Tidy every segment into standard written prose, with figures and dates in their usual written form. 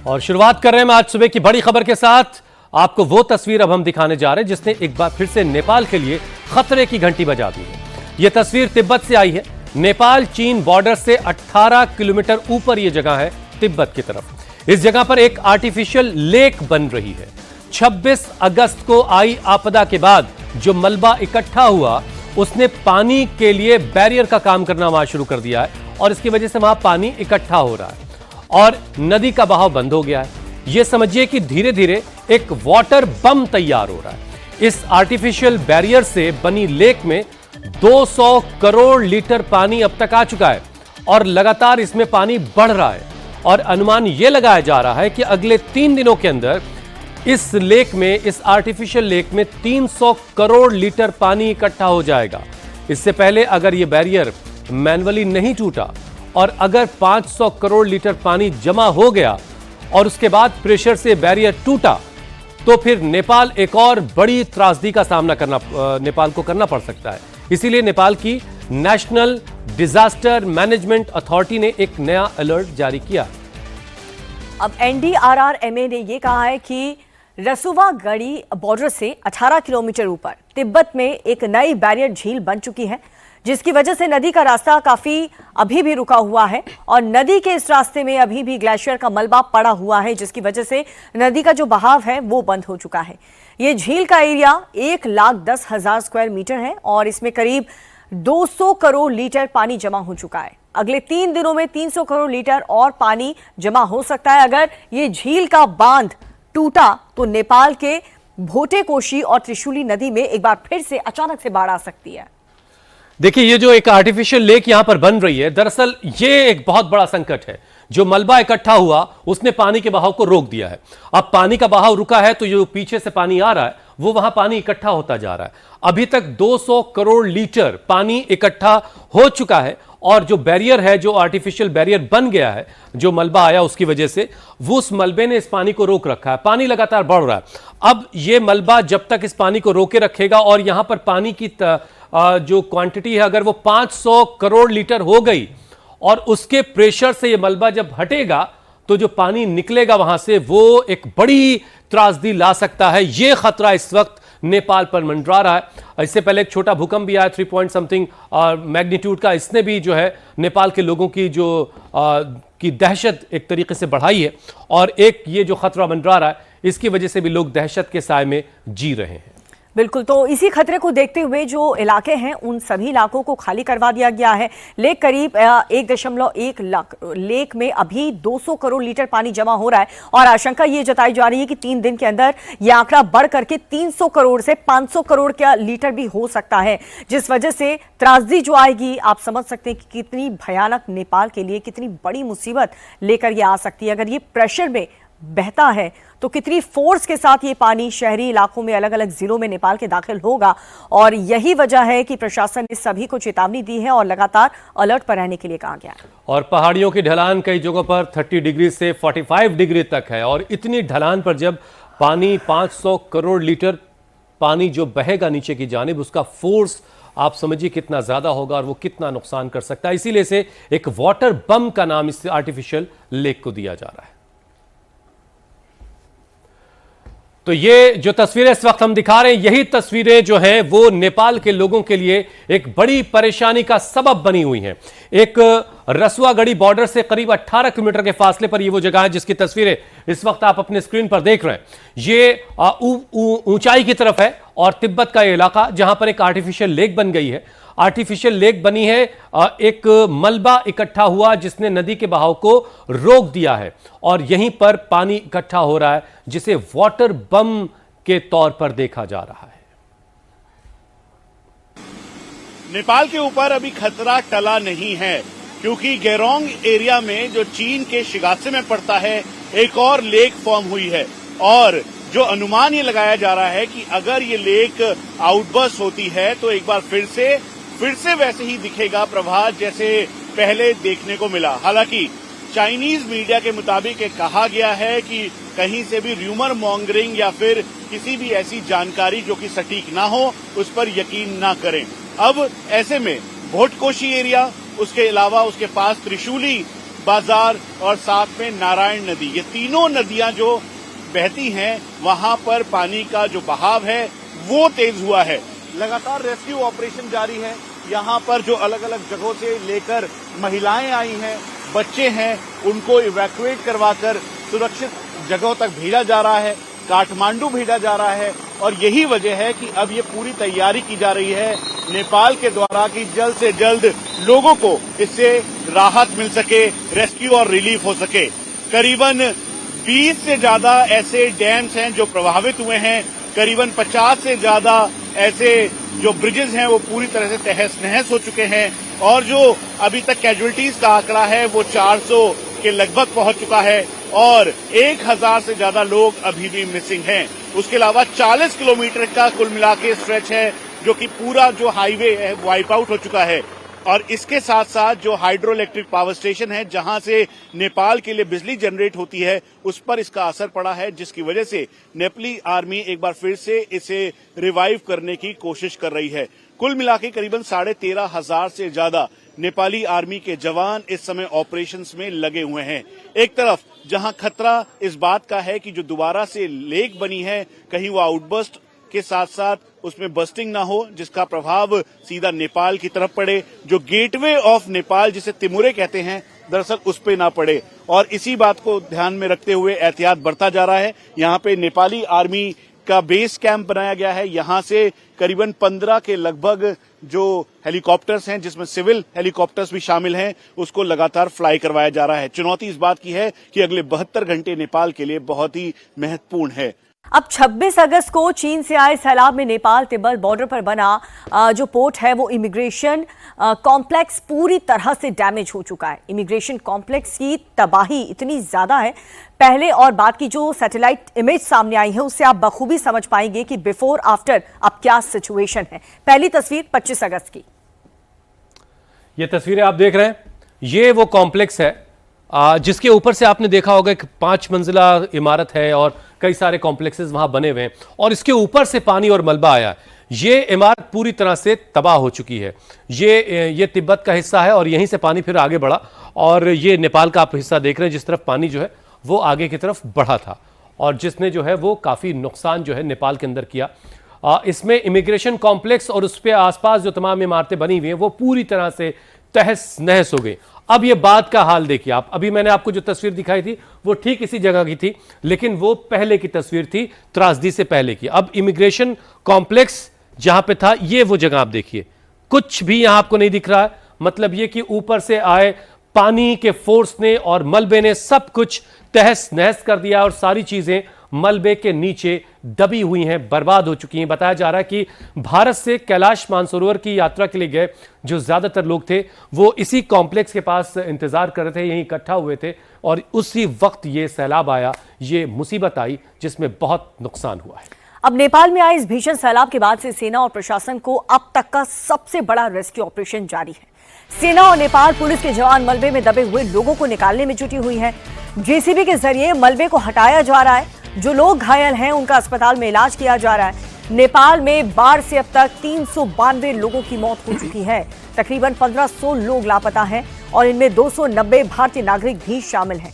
और शुरुआत कर रहे हैं आज सुबह की बड़ी खबर के साथ। आपको वो तस्वीर अब हम दिखाने जा रहे हैं जिसने एक बार फिर से नेपाल के लिए खतरे की घंटी बजा दी है। यह तस्वीर तिब्बत से आई है। नेपाल चीन बॉर्डर से 18 किलोमीटर ऊपर यह जगह है तिब्बत की तरफ। इस जगह पर एक आर्टिफिशियल लेक बन रही है। 26 अगस्त को आई आपदा के बाद जो मलबा इकट्ठा हुआ उसने पानी के लिए बैरियर का काम करना वहां शुरू कर दिया है और इसकी वजह से वहां पानी इकट्ठा हो रहा है और नदी का बहाव बंद हो गया है। यह समझिए कि धीरे धीरे एक वाटर बम तैयार हो रहा है। इस आर्टिफिशियल बैरियर से बनी लेक में 200 करोड़ लीटर पानी अब तक आ चुका है और लगातार इसमें पानी बढ़ रहा है और अनुमान यह लगाया जा रहा है कि अगले 3 दिनों के अंदर इस लेक में, इस आर्टिफिशियल लेक में 300 करोड़ लीटर पानी इकट्ठा हो जाएगा। इससे पहले अगर यह बैरियर मैन्युअली नहीं टूटा और अगर 500 करोड़ लीटर पानी जमा हो गया और उसके बाद प्रेशर से बैरियर टूटा तो फिर नेपाल एक और बड़ी त्रासदी का सामना नेपाल को करना पड़ सकता है। इसीलिए नेपाल की नेशनल डिजास्टर मैनेजमेंट अथॉरिटी ने एक नया अलर्ट जारी किया। अब NDRRMA ने यह कहा है कि रसुवा गढ़ी बॉर्डर से 18 किलोमीटर ऊपर तिब्बत में एक नई बैरियर झील बन चुकी है जिसकी वजह से नदी का रास्ता काफी अभी भी रुका हुआ है और नदी के इस रास्ते में अभी भी ग्लेशियर का मलबा पड़ा हुआ है जिसकी वजह से नदी का जो बहाव है वो बंद हो चुका है। ये झील का एरिया 1,10,000 स्क्वायर मीटर है और इसमें करीब 200 करोड़ लीटर पानी जमा हो चुका है। अगले 3 दिनों में 300 करोड़ लीटर और पानी जमा हो सकता है। अगर ये झील का बांध टूटा तो नेपाल के भोटेकोशी और त्रिशूली नदी में एक बार फिर से अचानक से बाढ़ आ सकती है। देखिए, ये जो एक आर्टिफिशियल लेक यहां पर बन रही है, दरअसल ये एक बहुत बड़ा संकट है। जो मलबा इकट्ठा हुआ उसने पानी के बहाव को रोक दिया है। अब पानी का बहाव रुका है तो जो पीछे से पानी आ रहा है वो वहां पानी इकट्ठा होता जा रहा है। अभी तक 200 करोड़ लीटर पानी इकट्ठा हो चुका है और जो बैरियर है, जो आर्टिफिशियल बैरियर बन गया है, जो मलबा आया उसकी वजह से, वो उस मलबे ने इस पानी को रोक रखा है। पानी लगातार बढ़ रहा है। अब ये मलबा जब तक इस पानी को रोके रखेगा और यहां पर पानी की जो क्वांटिटी है अगर वो 500 करोड़ लीटर हो गई और उसके प्रेशर से ये मलबा जब हटेगा तो जो पानी निकलेगा वहां से वो एक बड़ी त्रासदी ला सकता है। ये खतरा इस वक्त नेपाल पर मंडरा रहा है। इससे पहले एक छोटा भूकंप भी आया 3 पॉइंट समथिंग मैग्नीट्यूड का। इसने भी जो है नेपाल के लोगों की जो की दहशत एक तरीके से बढ़ाई है और एक ये जो खतरा मंडरा रहा है इसकी वजह से भी लोग दहशत के साए में जी रहे हैं। बिल्कुल, तो इसी खतरे को देखते हुए जो इलाके हैं उन सभी इलाकों को खाली करवा दिया गया है। लेक करीब 1.1 लाख लेक में अभी 200 करोड़ लीटर पानी जमा हो रहा है और आशंका ये जताई जा रही है कि 3 दिन के अंदर यह आंकड़ा बढ़ करके 300 करोड़ से 500 करोड़ का लीटर भी हो सकता है, जिस वजह से त्रासदी जो आएगी आप समझ सकते हैं कि कितनी भयानक नेपाल के लिए कितनी बड़ी मुसीबत लेकर ये आ सकती है। अगर ये प्रेशर में बहता है तो कितनी फोर्स के साथ ये पानी शहरी इलाकों में, अलग अलग जिलों में नेपाल के दाखिल होगा और यही वजह है कि प्रशासन ने सभी को चेतावनी दी है और लगातार अलर्ट पर रहने के लिए कहा गया है। और पहाड़ियों की ढलान कई जगहों पर 30 डिग्री से 45 डिग्री तक है और इतनी ढलान पर जब पानी 500 करोड़ लीटर पानी जो बहेगा नीचे की जानिब, उसका फोर्स आप समझिए कितना ज्यादा होगा और वो कितना नुकसान कर सकता है। इसीलिए से एक वाटर बम का नाम इस आर्टिफिशियल लेक को दिया जा रहा है। तो ये जो तस्वीरें इस वक्त हम दिखा रहे हैं, यही तस्वीरें जो हैं वो नेपाल के लोगों के लिए एक बड़ी परेशानी का सबब बनी हुई हैं। एक रसुवागढ़ी बॉर्डर से करीब 18 किलोमीटर के फासले पर ये वो जगह है जिसकी तस्वीरें इस वक्त आप अपने स्क्रीन पर देख रहे हैं। ये ऊंचाई की तरफ है और तिब्बत का ये इलाका जहां पर एक आर्टिफिशियल लेक बन गई है। आर्टिफिशियल लेक बनी है, एक मलबा इकट्ठा हुआ जिसने नदी के बहाव को रोक दिया है और यहीं पर पानी इकट्ठा हो रहा है जिसे वाटर बम के तौर पर देखा जा रहा है। नेपाल के ऊपर अभी खतरा टला नहीं है क्योंकि गेरोंग एरिया में जो चीन के शिगात्से में पड़ता है एक और लेक फॉर्म हुई है और जो अनुमान ये लगाया जा रहा है कि अगर ये लेक आउटबर्स्ट होती है तो एक बार फिर से वैसे ही दिखेगा प्रवाह जैसे पहले देखने को मिला। हालांकि चाइनीज मीडिया के मुताबिक कहा गया है कि कहीं से भी र्यूमर मॉन्गरिंग या फिर किसी भी ऐसी जानकारी जो कि सटीक ना हो उस पर यकीन ना करें। अब ऐसे में भोटकोशी एरिया, उसके अलावा उसके पास त्रिशूली बाजार और साथ में नारायण नदी, ये तीनों नदियां जो बहती हैं वहां पर पानी का जो बहाव है वो तेज हुआ है। लगातार रेस्क्यू ऑपरेशन जारी है। यहाँ पर जो अलग अलग जगहों से लेकर महिलाएं आई हैं, बच्चे हैं, उनको इवैक्यूएट करवाकर सुरक्षित जगहों तक भेजा जा रहा है, काठमांडू भेजा जा रहा है। और यही वजह है कि अब ये पूरी तैयारी की जा रही है नेपाल के द्वारा कि जल्द से जल्द लोगों को इससे राहत मिल सके, रेस्क्यू और रिलीफ हो सके। करीबन 20 से ज्यादा ऐसे डैम्स हैं जो प्रभावित हुए हैं, करीबन 50 से ज्यादा ऐसे जो ब्रिजेस हैं वो पूरी तरह से तहस नहस हो चुके हैं और जो अभी तक कैजुअल्टीज का आंकड़ा है वो 400 के लगभग पहुंच चुका है और 1000 से ज्यादा लोग अभी भी मिसिंग हैं। उसके अलावा 40 किलोमीटर का कुल मिला के स्ट्रेच है जो कि पूरा जो हाईवे है वाइप आउट हो चुका है। और इसके साथ साथ जो हाइड्रो इलेक्ट्रिक पावर स्टेशन है जहां से नेपाल के लिए बिजली जनरेट होती है उस पर इसका असर पड़ा है, जिसकी वजह से नेपाली आर्मी एक बार फिर से इसे रिवाइव करने की कोशिश कर रही है। कुल मिलाकर करीबन 13,500 से ज्यादा नेपाली आर्मी के जवान इस समय ऑपरेशंस में लगे हुए हैं। एक तरफ जहां खतरा इस बात का है कि जो दोबारा से लेक बनी है कहीं वो आउटबर्स्ट के साथ साथ उसमें बस्टिंग ना हो जिसका प्रभाव सीधा नेपाल की तरफ पड़े, जो गेटवे ऑफ नेपाल जिसे तिमुरे कहते हैं दरअसल उस पे ना पड़े। और इसी बात को ध्यान में रखते हुए एहतियात बरता जा रहा है। यहाँ पे नेपाली आर्मी का बेस कैंप बनाया गया है। यहाँ से करीबन 15 के लगभग जो हेलीकॉप्टर्स हैं जिसमें सिविल हेलीकॉप्टर्स भी शामिल हैं उसको लगातार फ्लाई करवाया जा रहा है। चुनौती इस बात की है कि अगले 72 घंटे नेपाल के लिए बहुत ही महत्वपूर्ण है। अब 26 अगस्त को चीन से आए सैलाब में नेपाल तिब्बत बॉर्डर पर बना जो पोर्ट है वो इमिग्रेशन कॉम्प्लेक्स पूरी तरह से डैमेज हो चुका है। इमिग्रेशन कॉम्प्लेक्स की तबाही इतनी ज्यादा है, पहले और बाद की जो सैटेलाइट इमेज सामने आई है उससे आप बखूबी समझ पाएंगे कि बिफोर आफ्टर अब क्या सिचुएशन है। पहली तस्वीर 25 अगस्त की, ये तस्वीरें आप देख रहे हैं, ये वो कॉम्प्लेक्स है जिसके ऊपर से आपने देखा होगा एक 5 मंजिला इमारत है और कई सारे कॉम्प्लेक्सेस वहां बने हुए हैं और इसके ऊपर से पानी और मलबा आया। ये इमारत पूरी तरह से तबाह हो चुकी है। ये तिब्बत का हिस्सा है और यहीं से पानी फिर आगे बढ़ा और ये नेपाल का आप हिस्सा देख रहे हैं जिस तरफ पानी जो है वो आगे की तरफ बढ़ा था और जिसने जो है वो काफ़ी नुकसान जो है नेपाल के अंदर किया। इसमें इमिग्रेशन कॉम्प्लेक्स और उस पर आसपास जो तमाम इमारतें बनी हुई हैं वो पूरी तरह से तहस नहस हो गई। अब ये बाद का हाल देखिए आप, अभी मैंने आपको जो तस्वीर दिखाई थी वो ठीक इसी जगह की थी लेकिन वो पहले की तस्वीर थी, त्रासदी से पहले की। अब इमिग्रेशन कॉम्प्लेक्स जहां पे था ये वो जगह आप देखिए, कुछ भी यहां आपको नहीं दिख रहा है। मतलब ये कि ऊपर से आए पानी के फोर्स ने और मलबे ने सब कुछ तहस नहस कर दिया और सारी चीजें मलबे के नीचे दबी हुई हैं, बर्बाद हो चुकी हैं। बताया जा रहा है कि भारत से कैलाश मानसरोवर की यात्रा के लिए गए जो ज्यादातर लोग थे वो इसी कॉम्प्लेक्स के पास इंतजार कर रहे थे, यहीं इकट्ठा हुए थे और उसी वक्त ये सैलाब आया, ये मुसीबत आई जिसमें बहुत नुकसान हुआ है। अब नेपाल में आए इस भीषण सैलाब के बाद से सेना और प्रशासन को अब तक का सबसे बड़ा रेस्क्यू ऑपरेशन जारी है। सेना और नेपाल पुलिस के जवान मलबे में दबे हुए लोगों को निकालने में जुटी हुई है। जेसीबी के जरिए मलबे को हटाया जा रहा है। जो लोग घायल हैं उनका अस्पताल में इलाज किया जा रहा है। नेपाल में बाढ़ से अब तक 392 लोगों की मौत हो चुकी है। तकरीबन 1500 लोग लापता हैं और इनमें 290 भारतीय नागरिक भी शामिल हैं।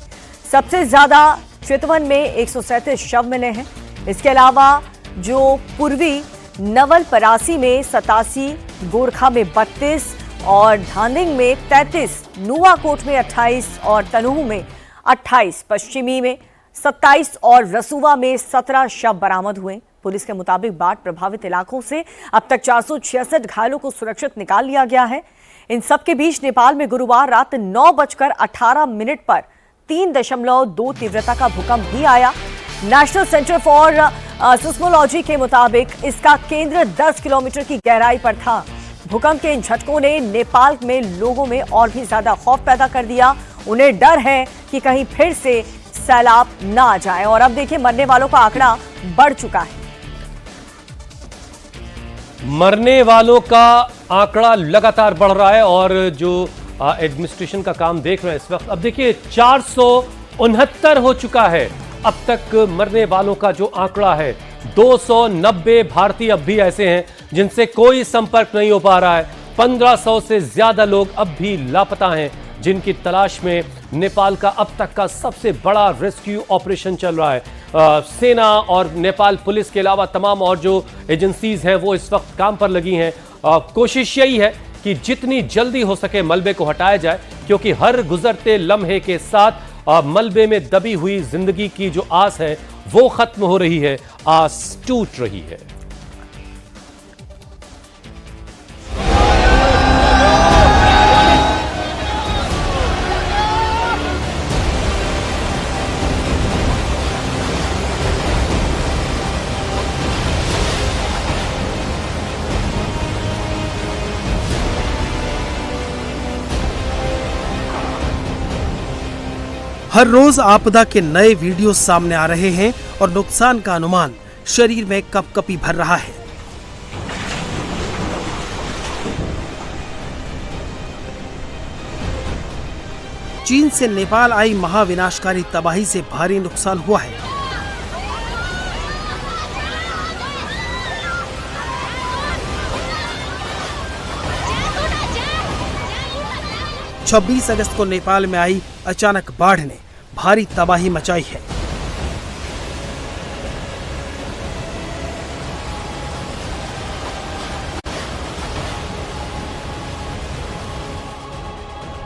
सबसे ज्यादा चितवन में 137 शव मिले हैं। इसके अलावा जो पूर्वी नवलपरासी में 87, गोरखा में 32 और धांधिंग में 33, नुवाकोट में 28 और तनहू में 28, पश्चिमी में 27 और रसुवा में 17 शव बरामद हुए। पुलिस के मुताबिक बाढ़ प्रभावित इलाकों से अब तक 466 घायलों को सुरक्षित निकाल लिया गया है। इन सब के बीच नेपाल में गुरुवार रात 9:18 पर 3.2 तीव्रता का भूकंप भी आया। नेशनल सेंटर फॉर सिस्मोलॉजी के मुताबिक इसका केंद्र 10 किलोमीटर की गहराई पर था। भूकंप के इन झटकों ने नेपाल में लोगों में और भी ज्यादा खौफ पैदा कर दिया। उन्हें डर है कि कहीं फिर से सैलाब ना आ जाए और अब देखिए मरने वालों का आंकड़ा बढ़ चुका है। मरने वालों का आंकड़ा लगातार बढ़ रहा है और जो एडमिनिस्ट्रेशन का काम देख रहे हैं इस वक्त, अब देखिए 469 हो चुका है अब तक मरने वालों का जो आंकड़ा है। 290 भारतीय अब भी ऐसे हैं जिनसे कोई संपर्क नहीं हो पा रहा है। 1500 से ज्यादा लोग अब भी लापता हैं जिनकी तलाश में नेपाल का अब तक का सबसे बड़ा रेस्क्यू ऑपरेशन चल रहा है। सेना और नेपाल पुलिस के अलावा तमाम और जो एजेंसीज हैं वो इस वक्त काम पर लगी हैं। कोशिश यही है कि जितनी जल्दी हो सके मलबे को हटाया जाए, क्योंकि हर गुजरते लम्हे के साथ मलबे में दबी हुई जिंदगी की जो आस है वो खत्म हो रही है, आस टूट रही है। हर रोज आपदा के नए वीडियो सामने आ रहे हैं और नुकसान का अनुमान शरीर में कपकपी भर रहा है। चीन से नेपाल आई महाविनाशकारी तबाही से भारी नुकसान हुआ है। छब्बीस अगस्त को नेपाल में आई अचानक बाढ़ ने भारी तबाही मचाई है।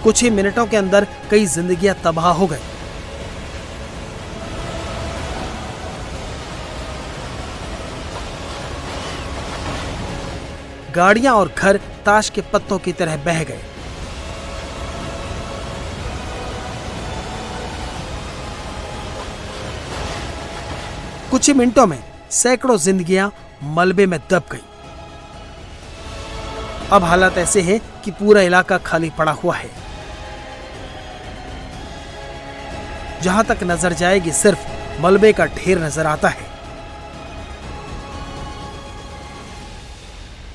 कुछ ही मिनटों के अंदर कई जिंदगियां तबाह हो गई। गाड़ियां और घर ताश के पत्तों की तरह बह गए। कुछ ही मिनटों में सैकड़ों जिंदगियां मलबे में दब गई। अब हालात ऐसे हैं कि पूरा इलाका खाली पड़ा हुआ है। जहां तक नजर जाएगी सिर्फ मलबे का ढेर नजर आता है।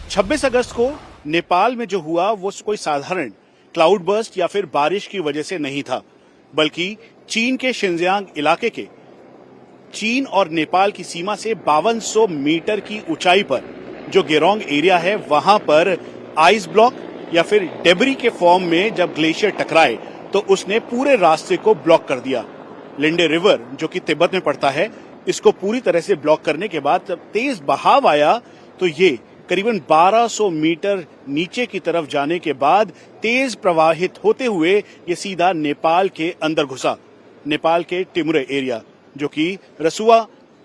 26 अगस्त को नेपाल में जो हुआ वो कोई साधारण क्लाउड बर्स्ट या फिर बारिश की वजह से नहीं था, बल्कि चीन के शिनजियांग इलाके के चीन और नेपाल की सीमा से 5200 मीटर की ऊंचाई पर जो गेरोंग एरिया है, वहां पर आइस ब्लॉक या फिर डेबरी के फॉर्म में जब ग्लेशियर टकराए तो उसने पूरे रास्ते को ब्लॉक कर दिया। लिंडे रिवर जो कि तिब्बत में पड़ता है, इसको पूरी तरह से ब्लॉक करने के बाद जब तेज बहाव आया तो ये करीबन 1200 मीटर नीचे की तरफ जाने के बाद तेज प्रवाहित होते हुए ये सीधा नेपाल के अंदर घुसा। नेपाल के टिमुरे एरिया जो कि रसुआ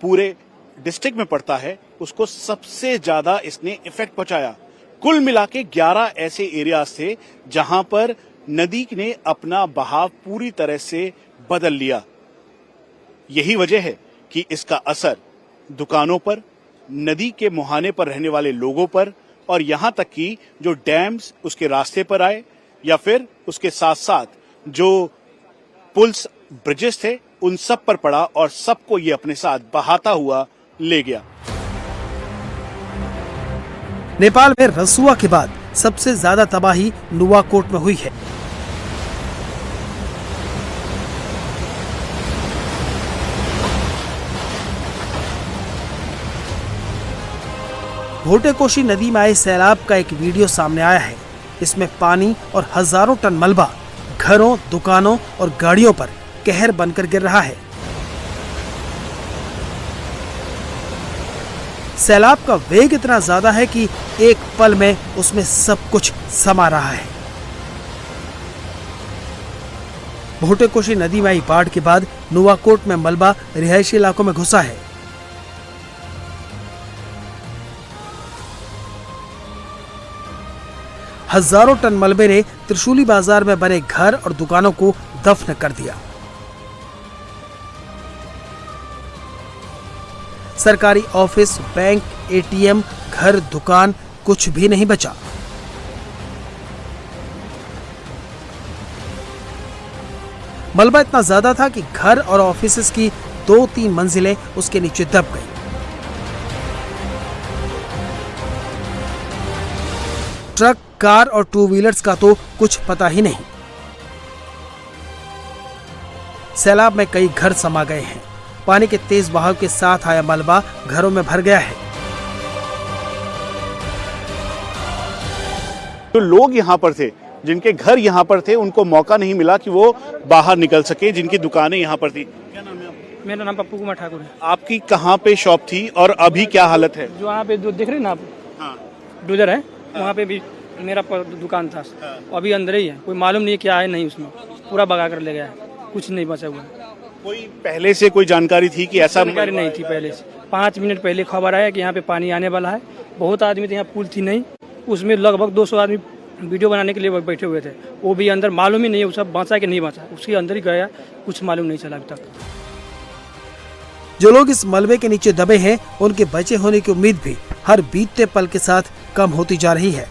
पूरे डिस्ट्रिक्ट में पड़ता है, उसको सबसे ज्यादा इसने इफेक्ट पहुंचाया। कुल मिला के 11 ऐसे एरियाज थे जहां पर नदी ने अपना बहाव पूरी तरह से बदल लिया। यही वजह है कि इसका असर दुकानों पर, नदी के मुहाने पर रहने वाले लोगों पर और यहां तक कि जो डैम्स उसके रास्ते पर आए या फिर उसके साथ साथ जो पुल्स ब्रिजेस थे उन सब पर पड़ा और सबको ये अपने साथ बहाता हुआ ले गया। नेपाल में रसुआ के बाद सबसे ज्यादा तबाही नुवाकोट में हुई है। भोटेकोशी नदी में आए सैलाब का एक वीडियो सामने आया है। इसमें पानी और हजारों टन मलबा घरों, दुकानों और गाड़ियों पर कहर बनकर गिर रहा है। सैलाब का वेग इतना ज्यादा है कि एक पल में उसमें सब कुछ समा रहा है। भोटेकोशी नदी में आई बाढ़ के बाद नुवाकोट में मलबा रिहायशी इलाकों में घुसा है। हजारों टन मलबे ने त्रिशूली बाजार में बने घर और दुकानों को दफन कर दिया। सरकारी ऑफिस, बैंक, एटीएम, घर, दुकान कुछ भी नहीं बचा। मलबा इतना ज्यादा था कि घर और ऑफिस की 2-3 मंजिलें उसके नीचे दब गई। ट्रक, कार और 2 व्हीलर्स का तो कुछ पता ही नहीं। सैलाब में कई घर समा गए हैं। पानी के तेज बहाव के साथ आया मलबा घरों में भर गया है। तो लोग यहाँ पर थे जिनके घर यहाँ पर थे उनको मौका नहीं मिला कि वो बाहर निकल सके, जिनकी दुकानें यहाँ पर थी। क्या नाम है आपका? मेरा नाम पप्पू कुमार ठाकुर है। आपकी कहाँ पे शॉप थी और अभी क्या हालत है? जो वहाँ पे जो देख रहे हैं ना आप, हाँ, डोजर है, वहाँ पे भी मेरा दुकान था। अभी अंदर ही है, कोई मालूम नहीं क्या है, नहीं उसमें पूरा भगा कर ले गया है, कुछ नहीं बचा हुआ है। कोई पहले से कोई जानकारी थी कि ऐसा? जानकारी नहीं थी पहले से। 5 मिनट पहले खबर आया कि यहाँ पे पानी आने वाला है। बहुत आदमी थे, यहाँ पुल थी नहीं, उसमें लगभग 200 आदमी वीडियो बनाने के लिए बैठे हुए थे। वो भी अंदर मालूम ही नहीं है वो सब बचा कि नहीं बचा, उसके अंदर ही गया, कुछ मालूम नहीं चला अभी तक। जो लोग इस मलबे के नीचे दबे हैं उनके बचे होने की उम्मीद भी हर बीतते पल के साथ कम होती जा रही है।